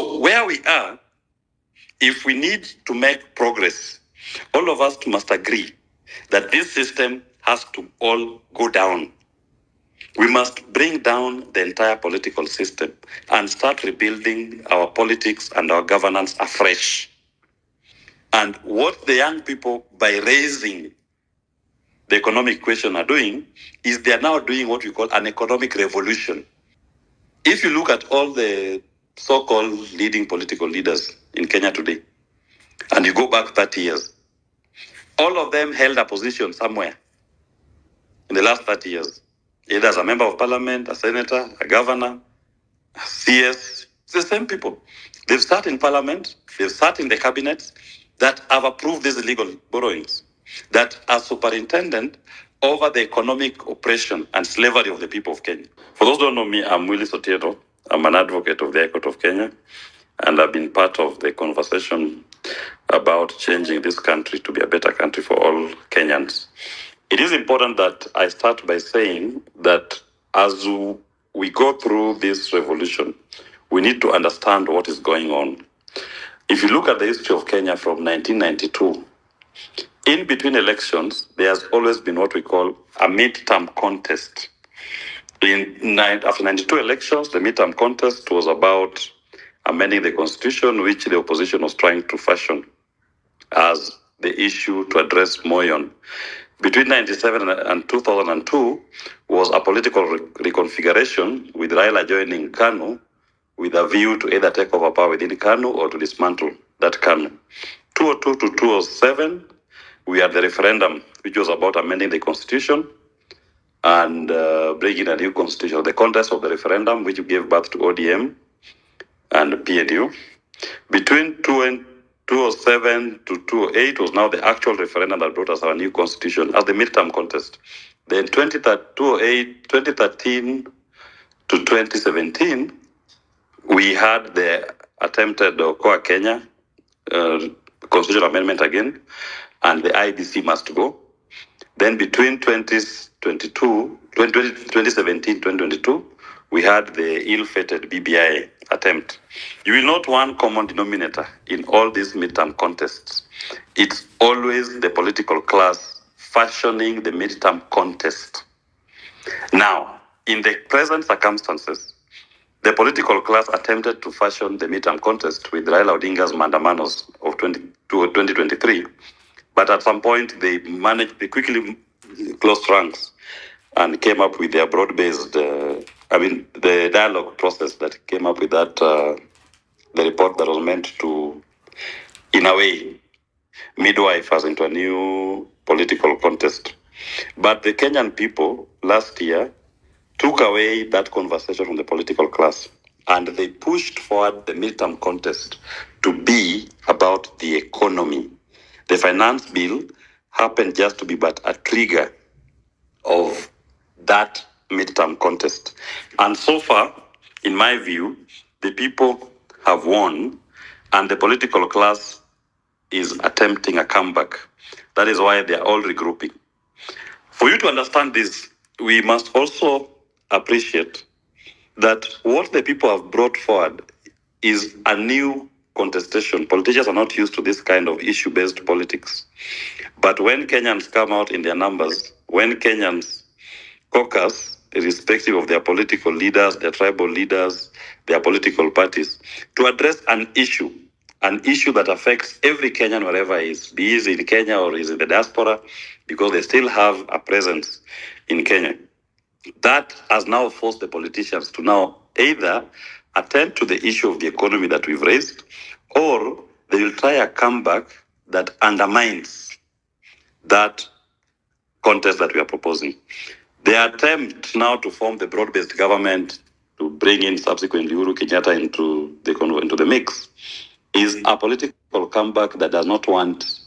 So where we are, if we need to make progress, all of us must agree that this system has to all go down. We must bring down the entire political system and start rebuilding our politics and our governance afresh. And what the young people, by raising the economic question, are doing is they are now doing what we call an economic revolution. If you look at all the so-called leading political leaders in Kenya today, and you go back 30 years, all of them held a position somewhere in the last 30 years, either as a member of parliament, a senator, a governor, a CS. It's the same people. They've sat in parliament, they've sat in the cabinets that have approved these illegal borrowings, that are superintendent over the economic oppression and slavery of the people of Kenya. For those who don't know me, I'm Willis Otieno. I'm an advocate of the High Court of Kenya, and I've been part of the conversation about changing this country to be a better country for all Kenyans. It is important that I start by saying that as we go through this revolution, we need to understand what is going on. If you look at the history of Kenya from 1992, in between elections, there has always been what we call a midterm contest. After 92 elections, the midterm contest was about amending the constitution, which the opposition was trying to fashion as the issue to address Moyon. Between 1997 and 2002 was a political reconfiguration, with Raila joining KANU with a view to either take over power within KANU or to dismantle that KANU. 2002 to 2007, we had the referendum, which was about amending the constitution and bringing a new constitution. The contest of the referendum, which gave birth to ODM and PNU. Between 2007 to 2008 was now the actual referendum that brought us our new constitution as the midterm contest. Then 2013 to 2017, we had the attempted Okoa Kenya constitutional amendment again, and the IBC must go. Then between 2017-2022, we had the ill-fated BBI attempt. You will note one common denominator in all these midterm contests. It's always the political class fashioning the midterm contest. Now, in the present circumstances, the political class attempted to fashion the midterm contest with Raila Odinga's mandamanos of 2023, but at some point they quickly closed ranks and came up with their broad-based, the dialogue process that came up with that, the report that was meant to, in a way, midwife us into a new political contest. But the Kenyan people last year took away that conversation from the political class, and they pushed forward the midterm contest to be about the economy. The finance bill happened just to be but a trigger of that midterm contest. And so far, in my view, the people have won, and the political class is attempting a comeback. That is why they are all regrouping. For you to understand this, we must also appreciate that what the people have brought forward is a new contestation. Politicians are not used to this kind of issue-based politics. But when Kenyans come out in their numbers, when Kenyans caucus, irrespective of their political leaders, their tribal leaders, their political parties, to address an issue that affects every Kenyan wherever he is, be he in Kenya or is in the diaspora, because they still have a presence in Kenya. That has now forced the politicians to now either attend to the issue of the economy that we've raised, or they will try a comeback that undermines that contest that we are proposing. The attempt now to form the broad-based government, to bring in subsequently Uhuru Kenyatta into the mix, is a political comeback that does not want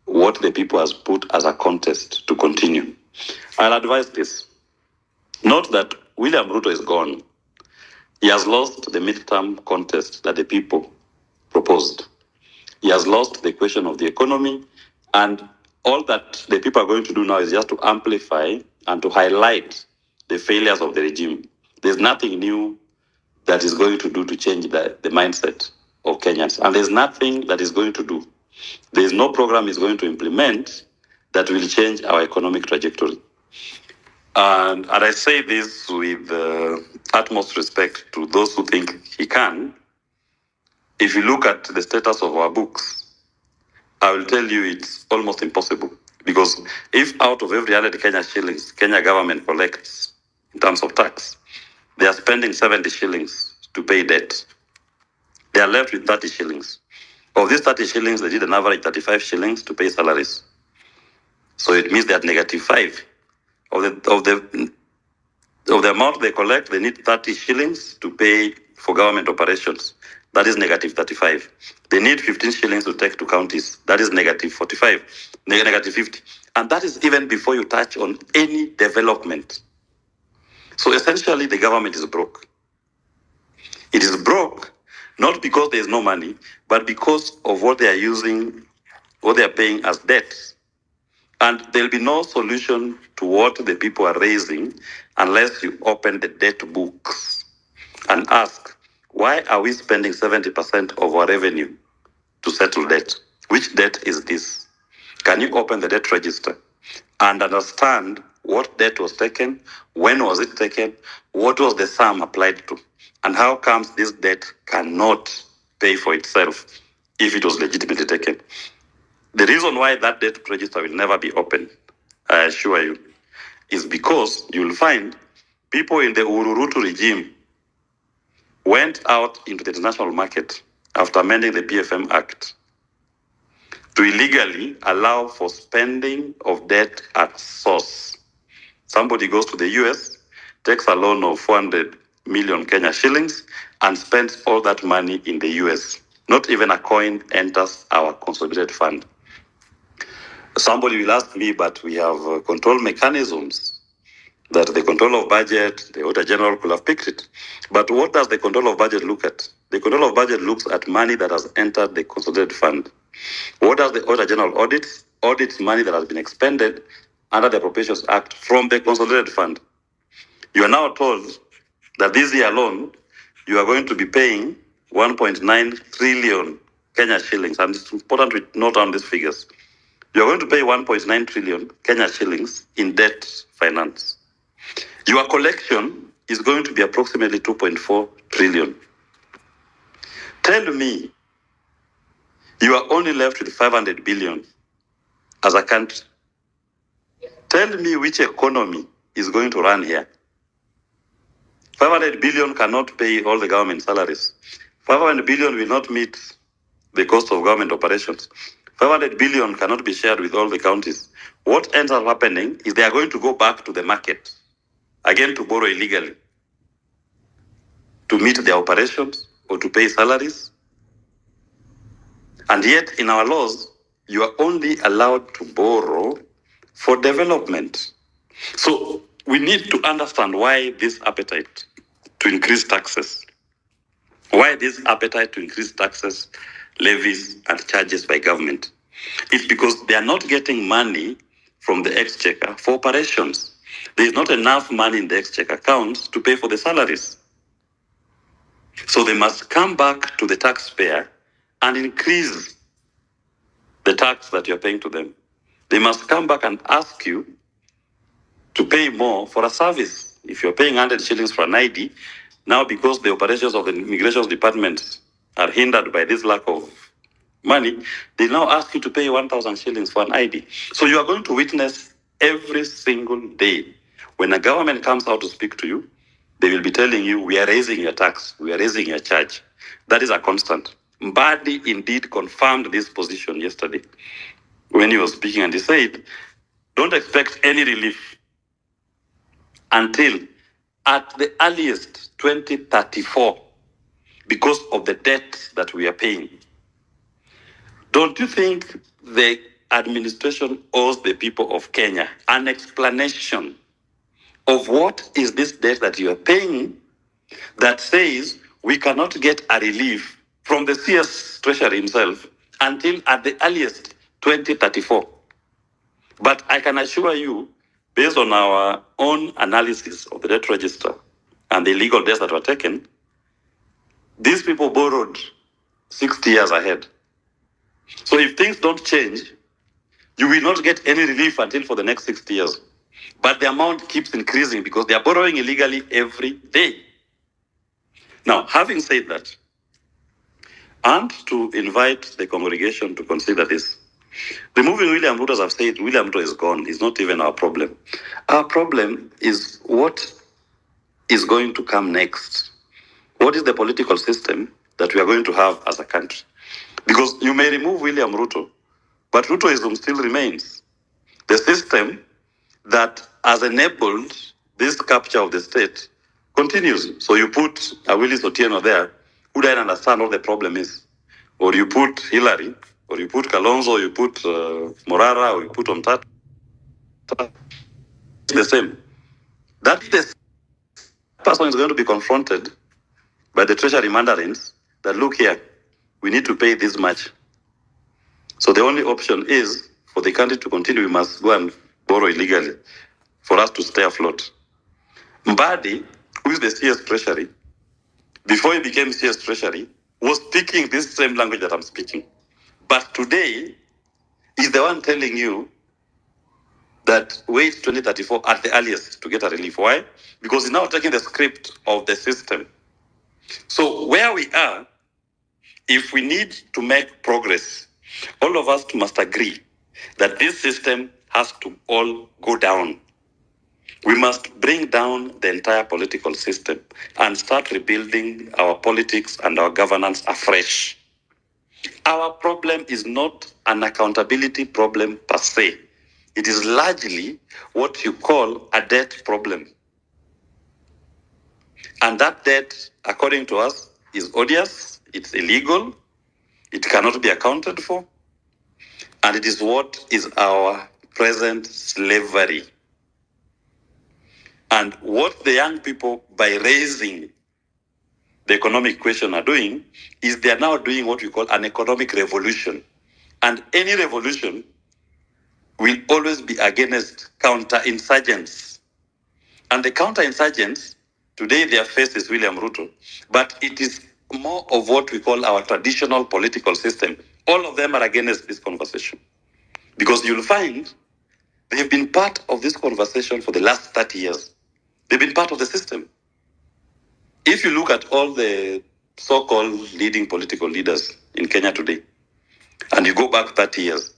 what the people has put as a contest to continue. I'll advise this. Note that William Ruto is gone. He has lost the midterm contest that the people proposed. He has lost the question of the economy, and all that the people are going to do now is just to amplify and to highlight the failures of the regime. There's nothing new that is going to do to change the mindset of Kenyans. And there's nothing that is going to do. There's no program is going to implement that will change our economic trajectory. And I say this with utmost respect to those who think he can. If you look at the status of our books, I will tell you it's almost impossible. Because if out of every 100 Kenya shillings, Kenya government collects in terms of tax, they are spending 70 shillings to pay debt. They are left with 30 shillings. Of these 30 shillings, they did an average 35 shillings to pay salaries. So it means that negative 5 of the amount they collect, they need 30 shillings to pay for government operations. That is negative 35. They need 15 shillings to take to counties. That is negative 45, negative 50. And that is even before you touch on any development. So essentially, the government is broke. It is broke not because there is no money, but because of what they are using, what they are paying as debt. And there will be no solution to what the people are raising unless you open the debt books and ask, why are we spending 70% of our revenue to settle debt? Which debt is this? Can you open the debt register and understand what debt was taken, when was it taken, what was the sum applied to, and how comes this debt cannot pay for itself if it was legitimately taken? The reason why that debt register will never be open, I assure you, is because you will find people in the Ruto regime went out into the international market after amending the PFM Act to illegally allow for spending of debt at source. Somebody goes to the US, takes a loan of 400 million Kenya shillings, and spends all that money in the US. Not even a coin enters our consolidated fund. Somebody will ask me, but we have control mechanisms that the control of budget, the Auditor General could have picked it. But what does the control of budget look at? The control of budget looks at money that has entered the consolidated fund. What does the Auditor General audit? Audits money that has been expended under the Appropriations Act from the consolidated fund. You are now told that this year alone, you are going to be paying 1.9 trillion Kenya shillings. And it's important to note down these figures. You are going to pay 1.9 trillion Kenya shillings in debt finance. Your collection is going to be approximately 2.4 trillion. Tell me, you are only left with 500 billion as a country. Tell me which economy is going to run here. 500 billion cannot pay all the government salaries. 500 billion will not meet the cost of government operations. 500 billion cannot be shared with all the counties. What ends up happening is they are going to go back to the market, again to borrow illegally, to meet their operations or to pay salaries. And yet in our laws, you are only allowed to borrow for development. So we need to understand why this appetite to increase taxes, why this appetite to increase taxes, levies, and charges by government. It's because they are not getting money from the exchequer for operations. There is not enough money in the exchequer accounts to pay for the salaries. So they must come back to the taxpayer and increase the tax that you're paying to them. They must come back and ask you to pay more for a service. If you're paying 100 shillings for an ID, now because the operations of the immigration department are hindered by this lack of money, they now ask you to pay 1,000 shillings for an ID. So you are going to witness every single day when a government comes out to speak to you, they will be telling you, we are raising your tax, we are raising your charge. That is a constant. Mbadi indeed confirmed this position yesterday when he was speaking, and he said, don't expect any relief until at the earliest 2034 because of the debt that we are paying. Don't you think the administration owes the people of Kenya an explanation of what is this debt that you are paying that says we cannot get a relief from the CS Treasury himself until at the earliest 2034? But I can assure you, based on our own analysis of the debt register and the illegal debts that were taken, These people borrowed 60 years ahead. So if things don't change, you will not get any relief until for the next 60 years. But the amount keeps increasing because they are borrowing illegally every day. Now, having said that, and to invite the congregation to consider this, removing William Ruto, as I've said, William Ruto is gone. It's not even our problem. Our problem is what is going to come next. What is the political system that we are going to have as a country? Because you may remove William Ruto, but Rutoism still remains. The system that has enabled this capture of the state continues. So you put a Willis Otieno there who doesn't understand what the problem is. Or you put Hillary, or you put Kalonzo, or you put Morara, or you put Omtata. It's the same. That the person is going to be confronted by the treasury mandarins that, look here, we need to pay this much. So the only option is for the country to continue, we must go and borrow illegally for us to stay afloat. Mbadi, who is the CS Treasury, before he became CS Treasury, was speaking this same language that I'm speaking. But today, he's the one telling you that wait 2034 at the earliest to get a relief. Why? Because he's now taking the script of the system. So where we are, if we need to make progress, all of us must agree that this system has to all go down. We must bring down the entire political system and start rebuilding our politics and our governance afresh. Our problem is not an accountability problem per se. It is largely what you call a debt problem. And that debt, according to us, is odious, it's illegal, it cannot be accounted for, and it is what is our present slavery. And what the young people, by raising the economic question, are doing is they are now doing what we call an economic revolution. And any revolution will always be against counterinsurgents. And the counterinsurgents, today their face is William Ruto, but it is more of what we call our traditional political system. All of them are against this conversation. Because you'll find they've been part of this conversation for the last 30 years. They've been part of the system. If you look at all the so-called leading political leaders in Kenya today, and you go back 30 years,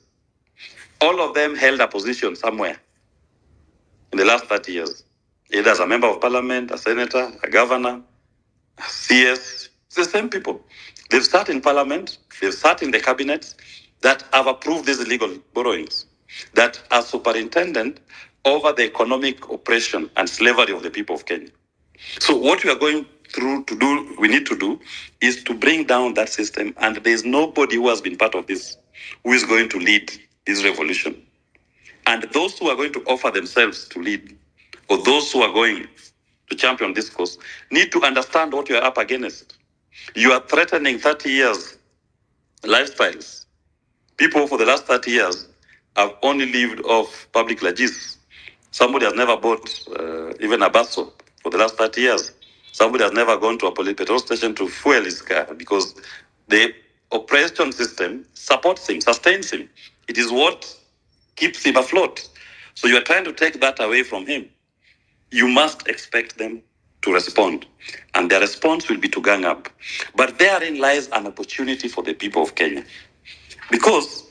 all of them held a position somewhere in the last 30 years, either as a member of parliament, a senator, a governor, a CS. It's the same people. They've sat in parliament, they've sat in the cabinets that have approved these illegal borrowings, that are superintendent over the economic oppression and slavery of the people of Kenya. So what we are going through to do, we need to do, is to bring down that system, and there's nobody who has been part of this who is going to lead this revolution. And those who are going to offer themselves to lead, or those who are going to champion this cause, need to understand what you are up against. You are threatening 30 years lifestyles. People for the last 30 years have only lived off public lagis. Somebody has never bought even a basso for the last 30 years. Somebody has never gone to a petrol station to fuel his car because the oppression system supports him, sustains him. It is what keeps him afloat. So you are trying to take that away from him. You must expect them to respond. And their response will be to gang up. But therein lies an opportunity for the people of Kenya. Because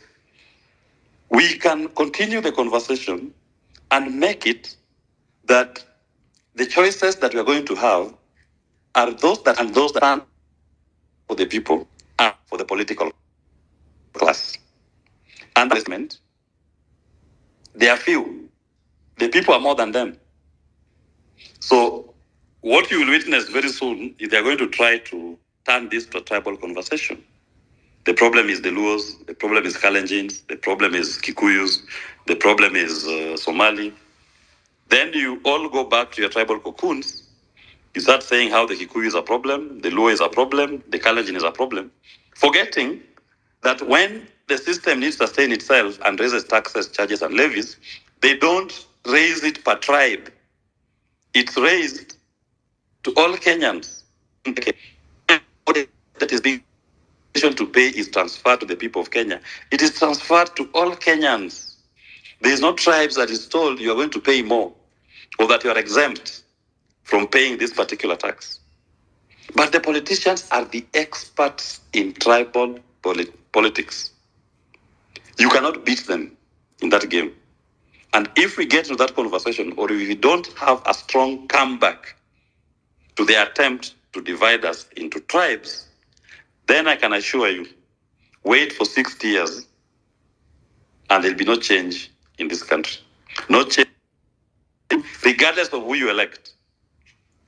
we can continue the conversation and make it that the choices that we are going to have are those that stand for the people and for the political class. And they are few. The people are more than them. So what you will witness very soon is they are going to try to turn this to a tribal conversation. The problem is the Luos, the problem is Kalenjins, the problem is Kikuyus, the problem is Somali. Then you all go back to your tribal cocoons. You start saying how the Kikuyu is a problem, the Luo is a problem, the Kalenjin is a problem, forgetting that when the system needs to sustain itself and raises taxes, charges, and levies, they don't raise it per tribe. It's raised to all Kenyans. that is being to pay is transferred to the people of Kenya. It is transferred to all Kenyans. There is no tribes that is told you are going to pay more or that you are exempt from paying this particular tax. But the politicians are the experts in tribal politics. You cannot beat them in that game. And if we get to that conversation, or if we don't have a strong comeback to the attempt to divide us into tribes, then I can assure you, wait for 60 years and there'll be no change in this country. No change, regardless of who you elect.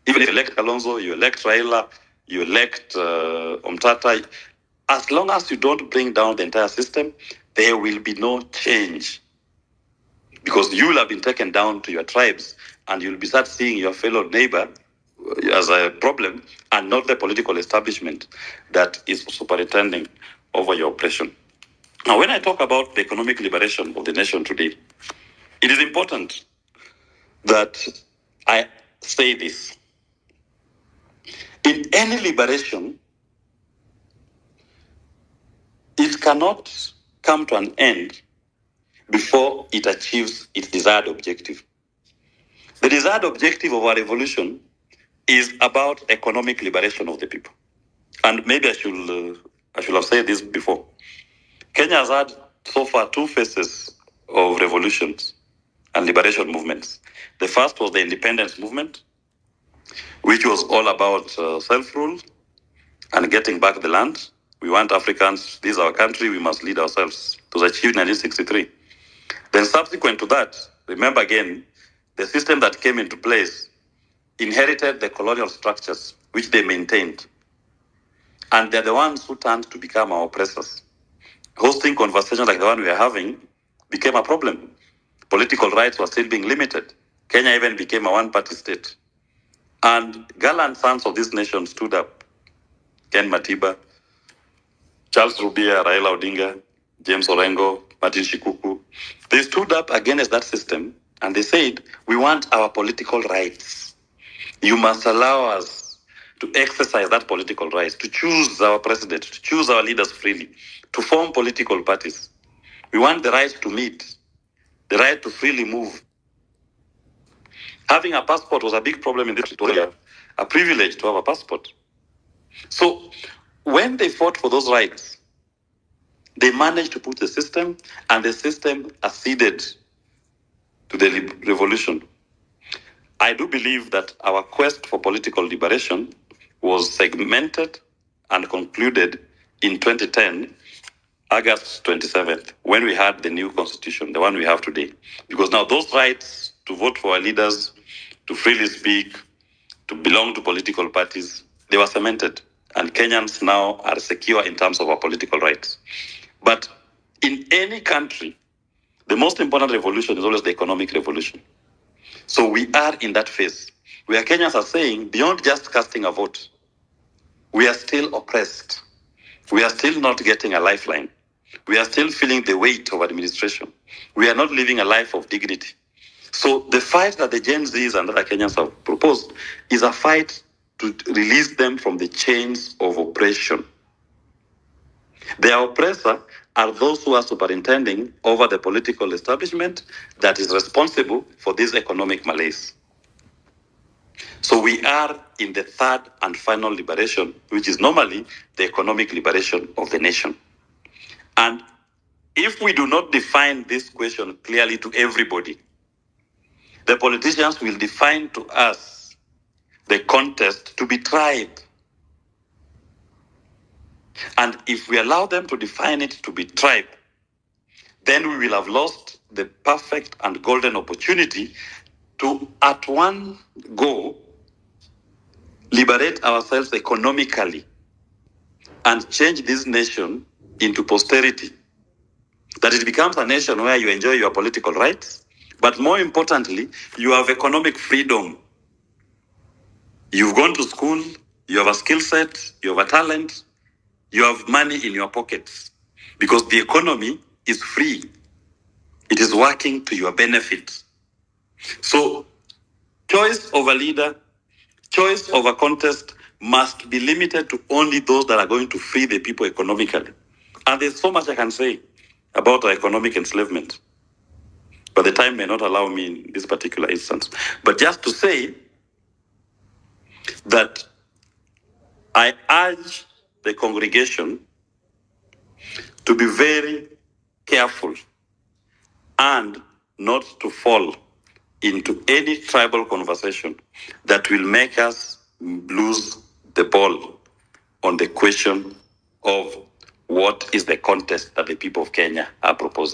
Even if you elect Alonso, you elect Raila, you elect Omtata, as long as you don't bring down the entire system, there will be no change. Because you will have been taken down to your tribes and you'll be start seeing your fellow neighbor as a problem and not the political establishment that is superintending over your oppression. Now, when I talk about the economic liberation of the nation today, it is important that I say this. In any liberation, it cannot come to an end before it achieves its desired objective. The desired objective of our revolution is about economic liberation of the people. And maybe I should have said this before. Kenya has had so far two phases of revolutions and liberation movements. The first was the independence movement, which was all about self-rule and getting back the land. We want Africans, this is our country, we must lead ourselves. It was achieved in 1963. Then subsequent to that, remember again, the system that came into place inherited the colonial structures, which they maintained. And they're the ones who turned to become our oppressors. Hosting conversations like the one we are having became a problem. Political rights were still being limited. Kenya even became a one-party state. And gallant sons of this nation stood up. Ken Matiba, Charles Rubia, Raila Odinga, James Orengo, Martin Shikuku. They stood up against that system and they said, we want our political rights. You must allow us to exercise that political rights, to choose our president, to choose our leaders freely, to form political parties. We want the right to meet, the right to freely move. Having a passport was a big problem in this country. A privilege to have a passport. So when they fought for those rights, they managed to put the system, and the system acceded to the revolution. I do believe that our quest for political liberation was segmented and concluded in 2010, August 27th, when we had the new constitution, the one we have today. Because now those rights to vote for our leaders, to freely speak, to belong to political parties, they were cemented. And Kenyans now are secure in terms of our political rights. But in any country, the most important revolution is always the economic revolution. So we are in that phase where Kenyans are saying, beyond just casting a vote, we are still oppressed. We are still not getting a lifeline. We are still feeling the weight of administration. We are not living a life of dignity. So the fight that the Gen Zs and other Kenyans have proposed is a fight to release them from the chains of oppression. Their oppressor are those who are superintending over the political establishment that is responsible for this economic malaise. So we are in the third and final liberation, which is normally the economic liberation of the nation. And if we do not define this question clearly to everybody, the politicians will define to us the contest to be tribe. And if we allow them to define it to be tribe, then we will have lost the perfect and golden opportunity to, at one go, liberate ourselves economically and change this nation into posterity. That it becomes a nation where you enjoy your political rights, but more importantly, you have economic freedom. You've gone to school, you have a skill set, you have a talent, you have money in your pockets because the economy is free. It is working to your benefit. So choice of a leader, choice of a contest must be limited to only those that are going to free the people economically. And there's so much I can say about economic enslavement, but the time may not allow me in this particular instance. But just to say that I urge the congregation to be very careful and not to fall into any tribal conversation that will make us lose the ball on the question of what is the contest that the people of Kenya are proposing.